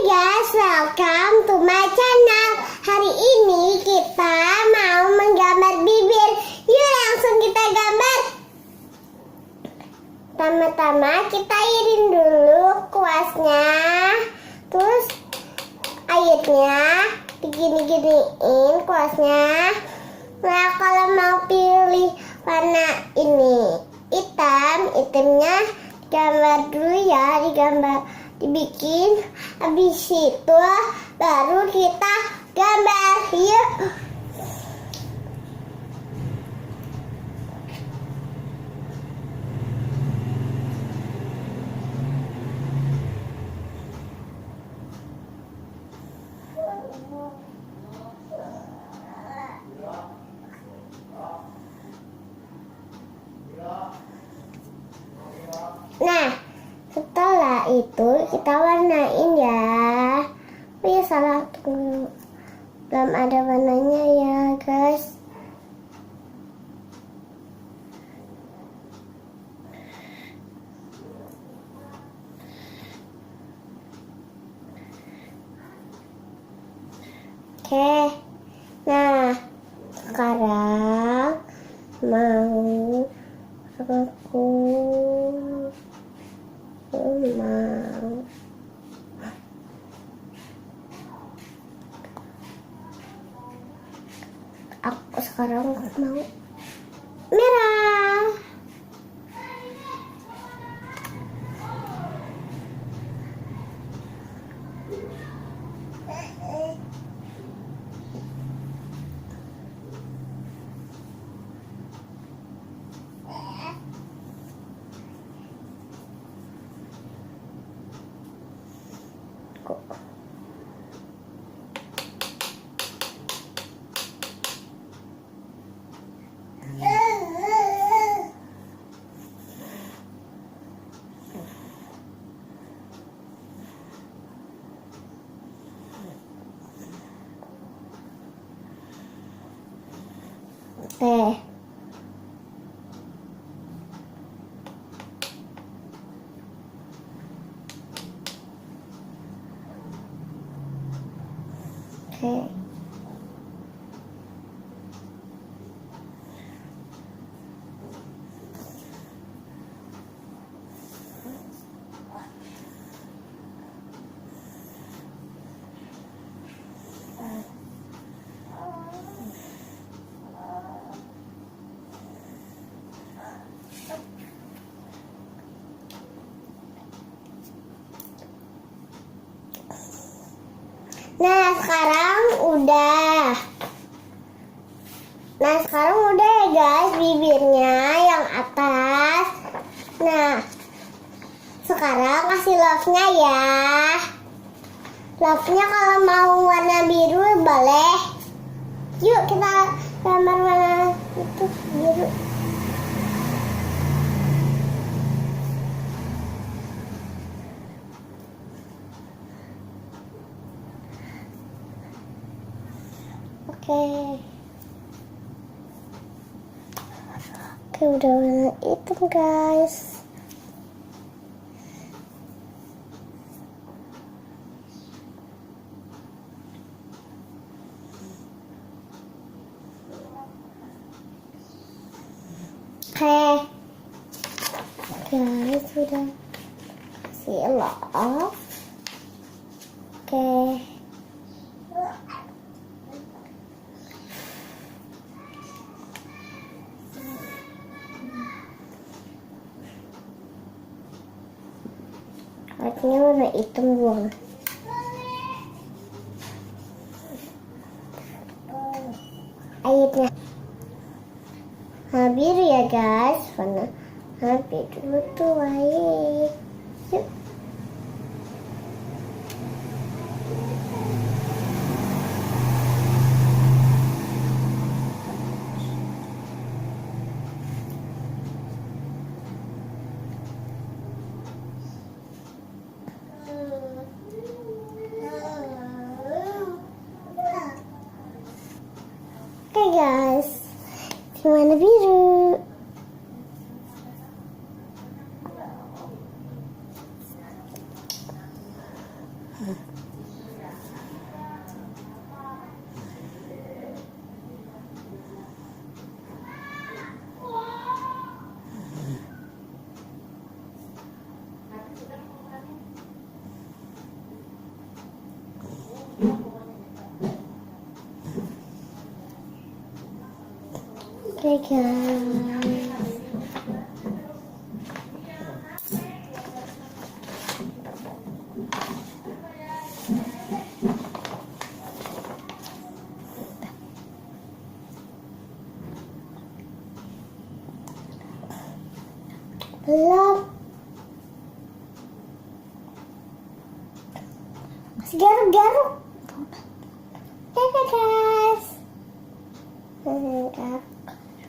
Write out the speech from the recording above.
guys, welcome to my channel. Hari ini kita mau menggambar bibir. Yuk langsung kita gambar. Pertama-tama kita airin dulu kuasnya. Terus airnya digini-giniin kuasnya. Nah kalau mau pilih warna ini hitamnya digambar dulu ya, dibikin. Habis itu baru kita gambar. Yuk. Nah, setelah itu kita warnain ya. Oh ya salah, tunggu. Belum ada warnanya ya guys. Oke. Nah, sekarang mau aku sekarang mau merah. Oke. Oke. Nah sekarang udah ya guys bibirnya yang atas. Nah sekarang kasih love-nya ya. Love-nya kalau mau warna biru boleh. Yuk kita gambar warna itu biru. Oke, udah warna hitam guys. Oke guys, sudah kasih love. Oke. Artinya warna hitam buang. Airnya biru ya guys. Warna biru tuh air. Yuk. Oke guys, warna biru. guys. Belum. Masih garuk-garuk. Dadah guys.